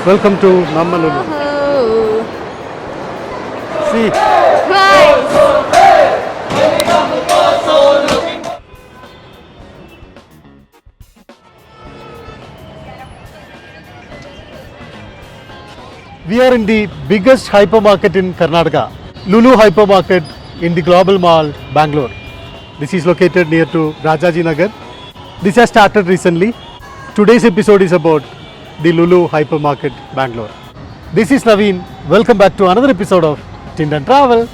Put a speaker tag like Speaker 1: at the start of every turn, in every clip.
Speaker 1: Welcome to Nammalulu.
Speaker 2: Oh,
Speaker 1: See,
Speaker 2: nice.
Speaker 1: we are in the biggest hypermarket in Karnataka, Lulu Hypermarket in the Global Mall, Bangalore. This is located near to Rajaji Nagar. This has started recently. Today's episode is about the Lulu Hypermarket, Bangalore. This is Naveen. Welcome back to another episode of Tind and Travel.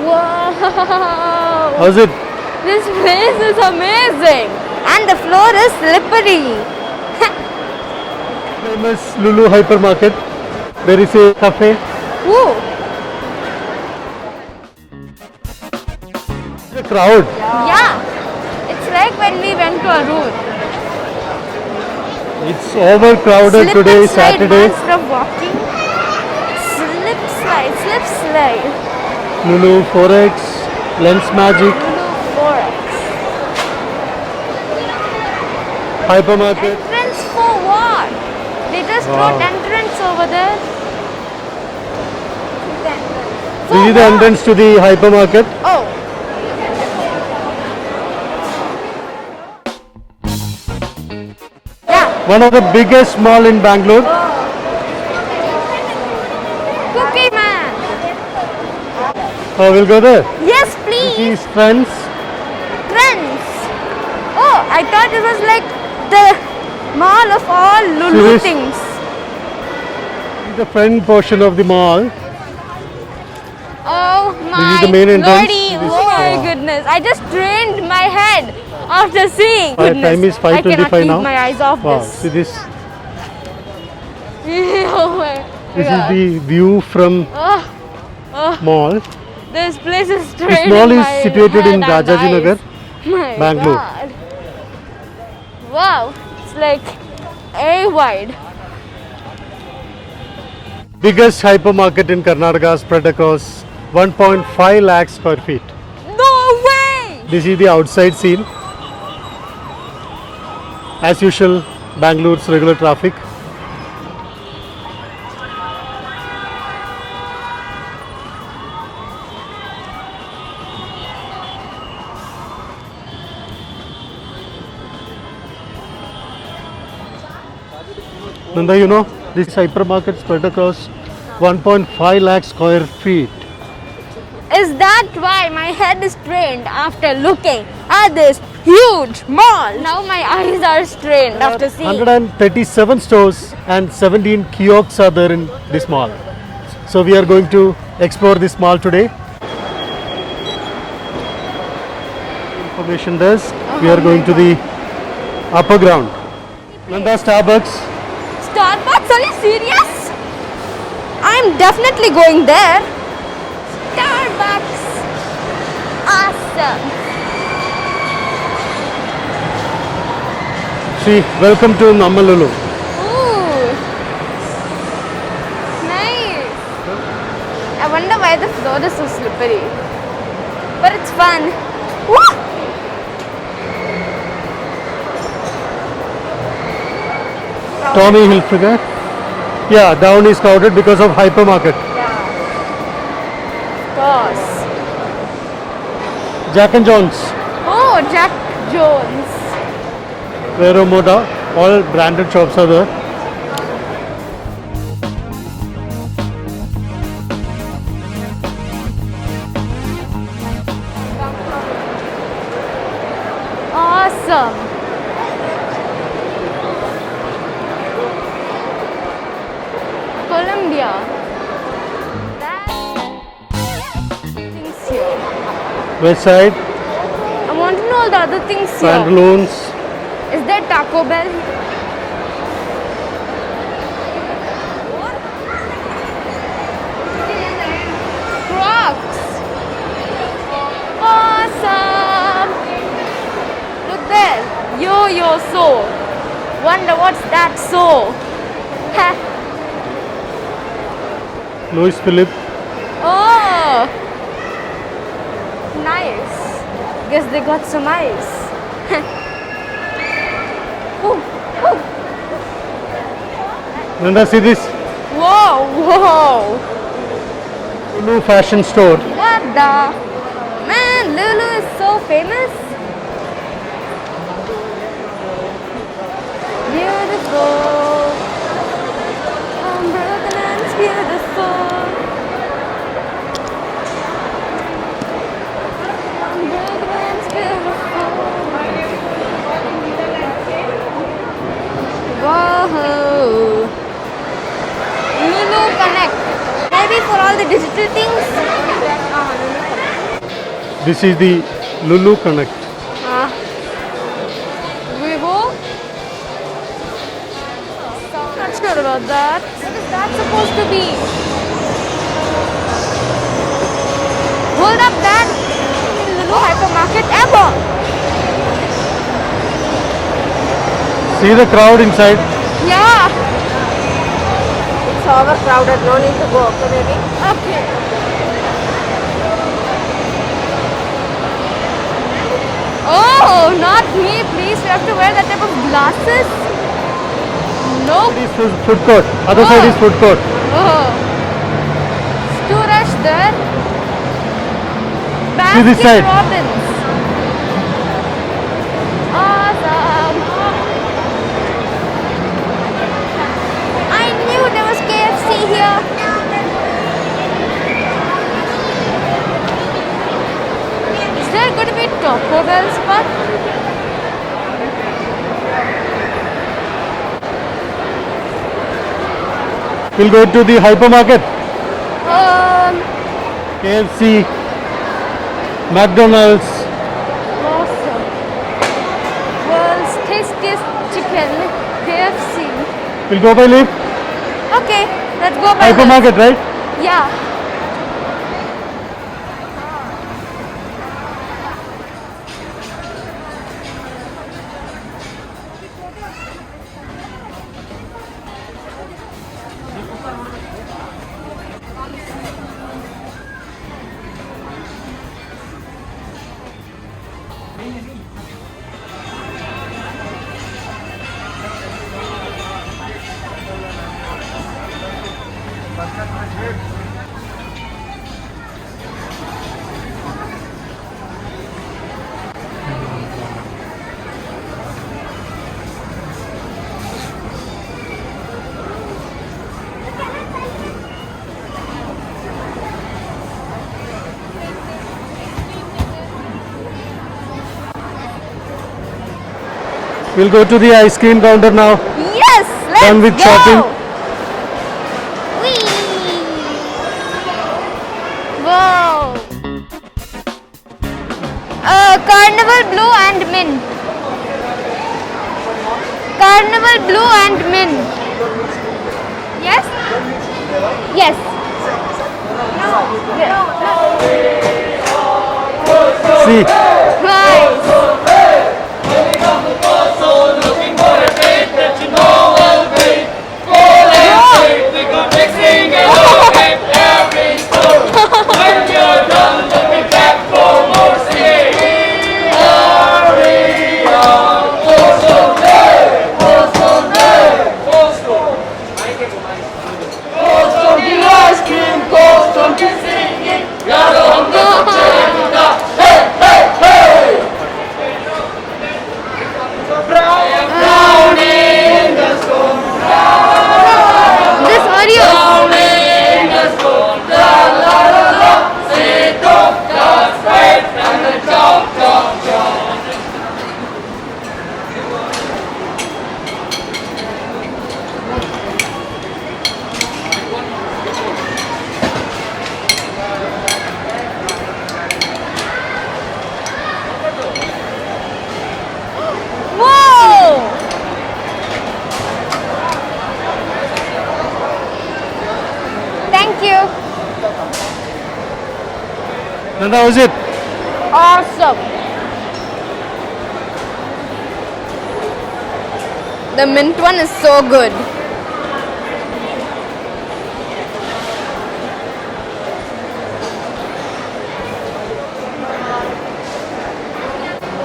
Speaker 2: Wow.
Speaker 1: How's it?
Speaker 2: This place is amazing. And the floor is slippery.
Speaker 1: Famous Lulu Hypermarket. There is a cafe.
Speaker 2: Ooh.
Speaker 1: The crowd.
Speaker 2: Yeah. It's like when we went to a room.
Speaker 1: It's overcrowded today,
Speaker 2: and slide
Speaker 1: Saturday.
Speaker 2: instead of walking. Slip slide.
Speaker 1: Lulu Forex, Lens Magic,
Speaker 2: Lulu Forex.
Speaker 1: Hypermarket.
Speaker 2: Entrance for what? They just
Speaker 1: Wow.
Speaker 2: wrote entrance over there.
Speaker 1: This is the entrance to the hypermarket.
Speaker 2: Oh. Yeah.
Speaker 1: One of the biggest mall in Bangalore.
Speaker 2: Cookie Man.
Speaker 1: We'll go there.
Speaker 2: Yes, please.
Speaker 1: This is Friends.
Speaker 2: Trends. Oh, I thought it was like the mall of all Lulu
Speaker 1: Serious?
Speaker 2: things.
Speaker 1: The front portion of the mall.
Speaker 2: Oh my
Speaker 1: This is the main entrance.
Speaker 2: lordy,
Speaker 1: This-
Speaker 2: oh my
Speaker 1: wow.
Speaker 2: goodness. I just strained my head after seeing.
Speaker 1: Our
Speaker 2: Goodness,
Speaker 1: time is
Speaker 2: I cannot
Speaker 1: 5:25
Speaker 2: keep
Speaker 1: now.
Speaker 2: my eyes off
Speaker 1: Wow.
Speaker 2: this.
Speaker 1: See this.
Speaker 2: Oh my
Speaker 1: This
Speaker 2: God.
Speaker 1: is the view from
Speaker 2: Oh,
Speaker 1: mall.
Speaker 2: this place is
Speaker 1: This
Speaker 2: straining
Speaker 1: mall is
Speaker 2: my
Speaker 1: situated in
Speaker 2: head and
Speaker 1: Rajaji
Speaker 2: eyes.
Speaker 1: Nagar,
Speaker 2: My
Speaker 1: Bangalore.
Speaker 2: God. Wow, it's like A wide.
Speaker 1: Biggest hypermarket in Karnataka, spread across 1.5 lakh square feet.
Speaker 2: No way!
Speaker 1: This is the outside scene. As usual, Bangalore's regular traffic. Nanda, you know, this hypermarket spread across 1.5 lakh square feet.
Speaker 2: Is that why my head is strained after looking at this huge mall? Now my eyes are strained after seeing.
Speaker 1: 137 stores and 17 kiosks are there in this mall. So we are going to explore this mall today. Information desk. We are going to the upper ground. Nanda, Starbucks.
Speaker 2: Starbucks? Are you serious? I'm definitely going there. Starbucks. Awesome.
Speaker 1: See, welcome to Nammalulu.
Speaker 2: Ooh. Nice. I wonder why the floor is so slippery. But it's fun. Woo!
Speaker 1: Tommy Hilfiger. Yeah, down is crowded because of hypermarket.
Speaker 2: Of course.
Speaker 1: Jack and Jones,
Speaker 2: Oh, Jack Jones.
Speaker 1: Vero Moda, all branded shops are there.
Speaker 2: Awesome. Colombia. Things here.
Speaker 1: West side,
Speaker 2: I want to know all the other things here.
Speaker 1: pantaloons.
Speaker 2: Is there Taco Bell? Crocs. your soul. Wonder what's that so? Ha.
Speaker 1: Louis Philippe.
Speaker 2: Oh, nice. Guess they got some ice. Ooh, ooh.
Speaker 1: Nanda, see this
Speaker 2: Whoa, whoa.
Speaker 1: Lulu fashion store.
Speaker 2: What the? Man, Lulu is so famous. Beautiful. I'm broken and it's beautiful. I'm broken and it's beautiful. Whoa. Lulu Connect. Maybe for all the digital things.
Speaker 1: This is the Lulu Connect.
Speaker 2: Vivo. Not sure about that. What is that supposed to be? Hold up, that Lulu hypermarket ever.
Speaker 1: See the crowd inside.
Speaker 2: Yeah.
Speaker 3: It's overcrowded, no need to go. Okay, baby.
Speaker 2: Okay. Oh, not me, please. We have to wear that type of glasses. Nope.
Speaker 1: This is food court. Other side is food court.
Speaker 2: Oh. It's too rush there.
Speaker 1: See this
Speaker 2: Baskin
Speaker 1: side.
Speaker 2: Robbins. Awesome. I knew there was KFC here. Is there going to be Taco Bell spot?
Speaker 1: We'll go to the hypermarket.
Speaker 2: Um,
Speaker 1: KFC, McDonald's.
Speaker 2: awesome. World's tastiest chicken, KFC.
Speaker 1: We'll go by lift.
Speaker 2: Okay, let's go by
Speaker 1: Hypermarket, right?
Speaker 2: this. Yeah.
Speaker 1: We'll go to the ice cream counter now.
Speaker 2: Yes, let's
Speaker 1: Done with
Speaker 2: go.
Speaker 1: shopping.
Speaker 2: Whee! Wow. Carnival Blue and Mint. Carnival Blue and Mint. Yes? Yes.
Speaker 1: See,
Speaker 2: Nice. This audio. Whoa! Thank you.
Speaker 1: Nanda, how's it?
Speaker 2: Awesome. The mint one is so good.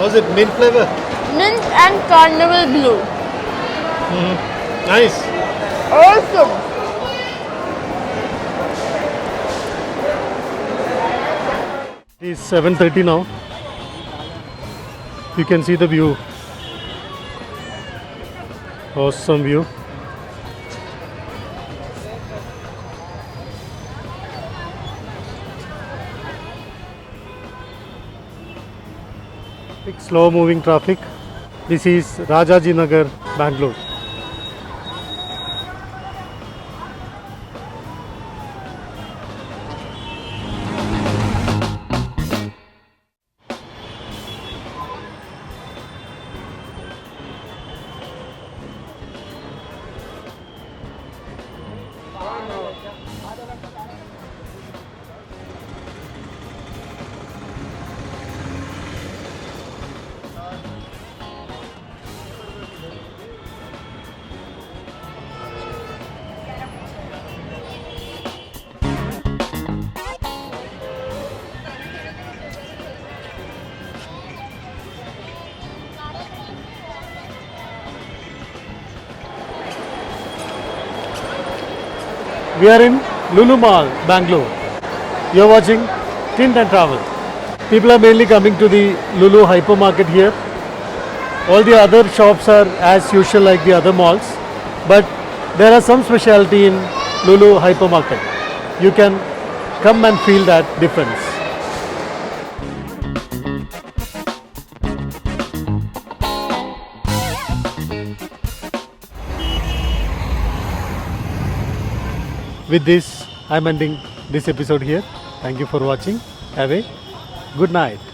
Speaker 1: Was it mint flavor?
Speaker 2: Mint and carnival blue.
Speaker 1: Nice.
Speaker 2: Awesome.
Speaker 1: It is 7:30 now. You can see the view. Awesome view. Big slow moving traffic. This is Rajaji Nagar, Bangalore. We are in Lulu Mall, Bangalore. You are watching Tint and Travel. People are mainly coming to the Lulu hypermarket here. All the other shops are as usual like the other malls, but there are some specialty in Lulu hypermarket. You can come and feel that difference. With this, I'm ending this episode here. Thank you for watching. Have a good night.